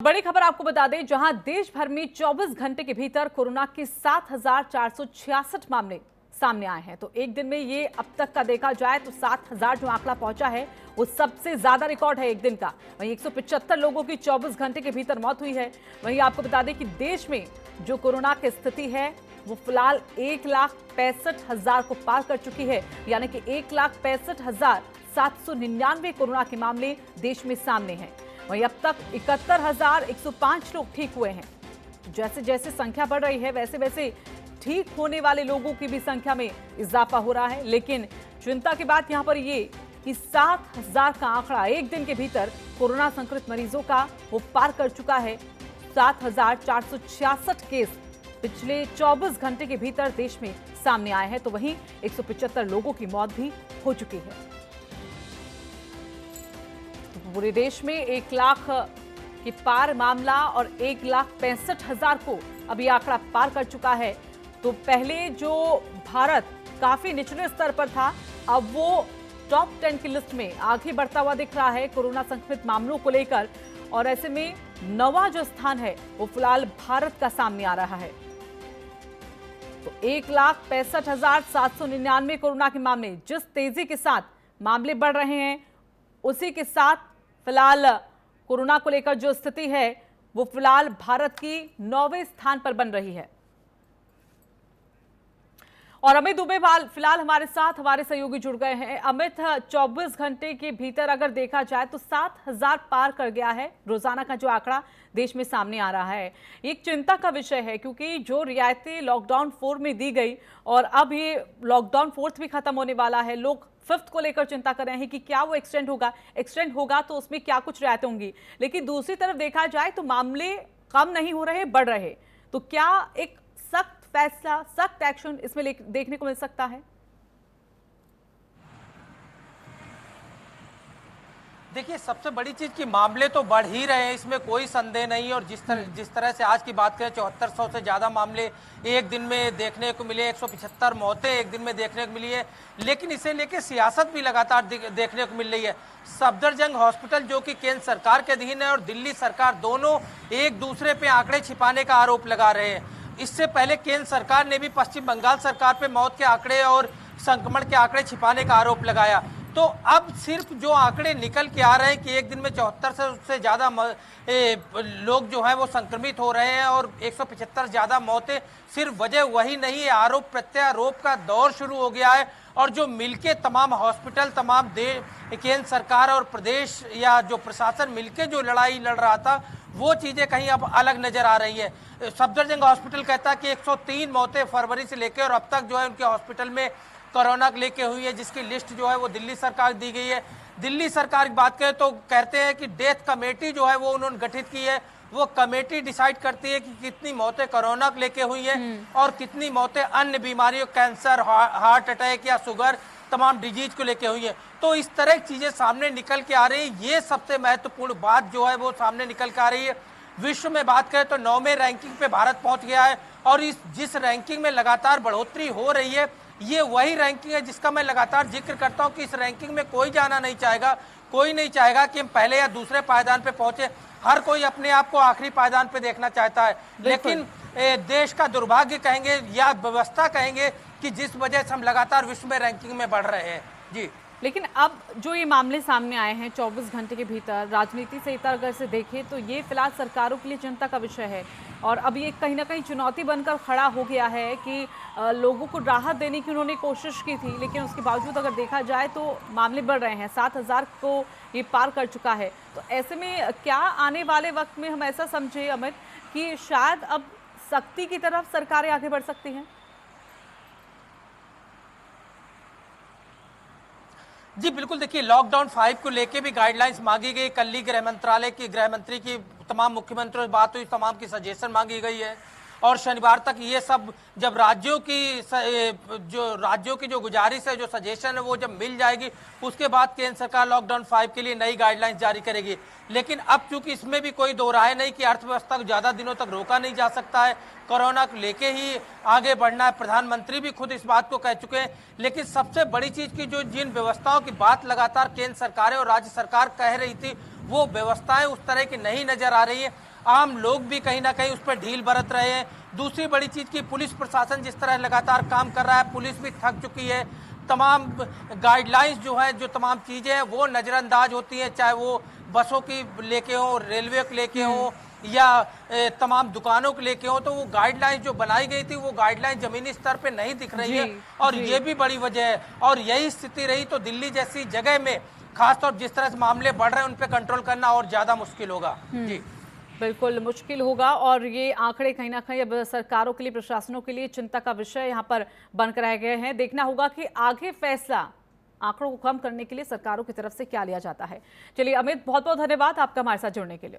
बड़ी खबर आपको बता दें, जहां देश भर में 24 घंटे के भीतर कोरोना के 7,466 मामले सामने आए हैं। तो एक दिन में ये अब तक का देखा जाए तो 7,000 जो आंकड़ा पहुंचा है वो सबसे ज्यादा रिकॉर्ड है एक दिन का। वहीं 175 लोगों की 24 घंटे के भीतर मौत हुई है। वहीं आपको बता दें कि देश में जो कोरोना की स्थिति है वो फिलहाल 1,65,000 को पार कर चुकी है, यानी कि 1,65,799 कोरोना के मामले देश में सामने हैं। वहीं अब तक 71,105 लोग ठीक हुए हैं। जैसे जैसे संख्या बढ़ रही है वैसे वैसे ठीक होने वाले लोगों की भी संख्या में इजाफा हो रहा है। लेकिन चिंता की बात यहां पर ये कि 7,000 का आंकड़ा एक दिन के भीतर कोरोना संक्रमित मरीजों का वो पार कर चुका है। 7,466 केस पिछले 24 घंटे के भीतर देश में सामने आए हैं। तो वहीं 175 लोगों की मौत भी हो चुकी है। पूरे देश में 1 लाख के पार मामला और 1,65,000 को अभी आंकड़ा पार कर चुका है। तो पहले जो भारत काफी निचले स्तर पर था, अब वो टॉप 10 की लिस्ट में आगे बढ़ता हुआ दिख रहा है कोरोना संक्रमित मामलों को लेकर। और ऐसे में 9वां जो स्थान है वो फिलहाल भारत का सामने आ रहा है। तो 1,65,799 कोरोना के मामले, जिस तेजी के साथ मामले बढ़ रहे हैं उसी के साथ फिलहाल कोरोना को लेकर जो स्थिति है वो फिलहाल भारत की 9वें स्थान पर बन रही है। और अमित दुबे फिलहाल हमारे साथ हमारे सहयोगी जुड़ गए हैं। अमित, 24 घंटे के भीतर अगर देखा जाए तो 7,000 पार कर गया है रोजाना का जो आंकड़ा देश में सामने आ रहा है। एक चिंता का विषय है क्योंकि जो रियायतें लॉकडाउन 4 में दी गई और अब ये लॉकडाउन 4th भी खत्म होने वाला है। लोग 5th को लेकर चिंता कर रहे हैं कि क्या वो एक्सटेंड होगा तो उसमें क्या कुछ रियायतें होंगी। लेकिन दूसरी तरफ देखा जाए तो मामले कम नहीं हो रहे, बढ़ रहे। तो क्या एक सख्त फैसला, सख्त एक्शन इसमें देखने को मिल सकता है? देखिए, सबसे बड़ी चीज कि मामले तो बढ़ ही रहे हैं, इसमें कोई संदेह नहीं। और जिस तरह से आज की बात करें, 7400 से ज्यादा मामले एक दिन में देखने को मिले, 175 मौतें एक दिन में देखने को मिली है। लेकिन इसे लेके सियासत भी लगातार देखने को मिल रही है। सफदरजंग हॉस्पिटल जो कि केंद्र सरकार के अधीन है और दिल्ली सरकार, दोनों एक दूसरे पे आंकड़े छिपाने का आरोप लगा रहे हैं। इससे पहले केंद्र सरकार ने भी पश्चिम बंगाल सरकार पे मौत के आंकड़े और संक्रमण के आंकड़े छिपाने का आरोप लगाया। तो अब सिर्फ जो आंकड़े निकल के आ रहे हैं कि एक दिन में 74 से ज्यादा लोग जो है वो संक्रमित हो रहे हैं और 175 ज्यादा मौतें, सिर्फ वजह वही नहीं है, आरोप प्रत्यारोप का दौर शुरू हो गया है। और जो मिलके तमाम हॉस्पिटल, तमाम केंद्र सरकार और प्रदेश या जो प्रशासन मिलके जो लड़ाई लड़ रहा था, वो चीजें कहीं अब अलग नजर आ रही है। सफदरजंग हॉस्पिटल कहता है कि 103 मौतें फरवरी से लेकर और अब तक जो है उनके हॉस्पिटल में कोरोना लेके हुई है, जिसकी लिस्ट जो है वो दिल्ली सरकार दी गई है। दिल्ली सरकार की बात करें तो कहते हैं कि डेथ कमेटी जो है वो उन्होंने गठित की है। वो कमेटी डिसाइड करती है कि कितनी मौतें कोरोना लेके हुई है और कितनी मौतें अन्य बीमारियों, कैंसर, हार्ट अटैक या शुगर, तमाम डिजीज को लेके हुई है। तो इस तरह की चीजें सामने निकल के आ रही है। ये सबसे महत्वपूर्ण बात जो है वो सामने निकल के आ रही है। विश्व में बात करें तो 9वें रैंकिंग पे भारत पहुंच गया है और जिस रैंकिंग में लगातार बढ़ोतरी हो रही है, ये वही रैंकिंग है जिसका मैं लगातार जिक्र करता हूं कि इस रैंकिंग में कोई जाना नहीं चाहेगा। कोई नहीं चाहेगा कि हम पहले या दूसरे पायदान पे पहुंचे। हर कोई अपने आप को आखिरी पायदान पे देखना चाहता है। लेकिन देश का दुर्भाग्य कहेंगे या व्यवस्था कहेंगे कि जिस वजह से हम लगातार विश्व में रैंकिंग में बढ़ रहे हैं। जी, लेकिन अब जो ये मामले सामने आए हैं 24 घंटे के भीतर, राजनीति से इतर अगर से देखें तो ये फिलहाल सरकारों के लिए चिंता का विषय है। और अब ये कहीं ना कहीं चुनौती बनकर खड़ा हो गया है कि लोगों को राहत देने की उन्होंने कोशिश की थी, लेकिन उसके बावजूद अगर देखा जाए तो मामले बढ़ रहे हैं। 7,000 को ये पार कर चुका है। तो ऐसे में क्या आने वाले वक्त में हम ऐसा समझे अमित कि शायद अब सख्ती की तरफ सरकारें आगे बढ़ सकती हैं? जी बिल्कुल। देखिए, लॉकडाउन 5 को लेके भी गाइडलाइंस मांगी गई। कल ही गृह मंत्रालय की, गृह मंत्री की तमाम मुख्यमंत्रियों से बात हुई, तमाम की सजेशन मांगी गई है। और शनिवार तक ये सब जब राज्यों की जो गुजारिश है, जो सजेशन है, वो जब मिल जाएगी उसके बाद केंद्र सरकार लॉकडाउन 5 के लिए नई गाइडलाइंस जारी करेगी। लेकिन अब चूंकि इसमें भी कोई दो राय नहीं कि अर्थव्यवस्था को ज्यादा दिनों तक रोका नहीं जा सकता है, कोरोना को लेके ही आगे बढ़ना है। प्रधानमंत्री भी खुद इस बात को कह चुके हैं। लेकिन सबसे बड़ी चीज की जो जिन व्यवस्थाओं की बात लगातार केंद्र सरकारें और राज्य सरकार कह रही थी, वो व्यवस्थाएं उस तरह की नहीं नजर आ रही है। आम लोग भी कहीं ना कहीं उस पर ढील बरत रहे हैं। दूसरी बड़ी चीज की पुलिस प्रशासन जिस तरह लगातार काम कर रहा है, पुलिस भी थक चुकी है। तमाम गाइडलाइंस जो है, जो तमाम चीजें हैं वो नजरअंदाज होती हैं, चाहे वो बसों की लेके हो, रेलवे को लेके हो या तमाम दुकानों को लेके हो। तो वो गाइडलाइंस जो बनाई गई थी वो गाइडलाइंस जमीनी स्तर पे नहीं दिख रही है और ये भी बड़ी वजह है। और यही स्थिति रही तो दिल्ली जैसी जगह में खासतौर जिस तरह से मामले बढ़ रहे हैं उन पे कंट्रोल करना और ज्यादा मुश्किल होगा। जी बिल्कुल मुश्किल होगा और ये आंकड़े कहीं ना कहीं अब सरकारों के लिए, प्रशासनों के लिए चिंता का विषय यहाँ पर बनकर रह गए हैं। देखना होगा कि आगे फैसला आंकड़ों को कम करने के लिए सरकारों की तरफ से क्या लिया जाता है। चलिए अमित, बहुत बहुत धन्यवाद आपका हमारे साथ जुड़ने के लिए।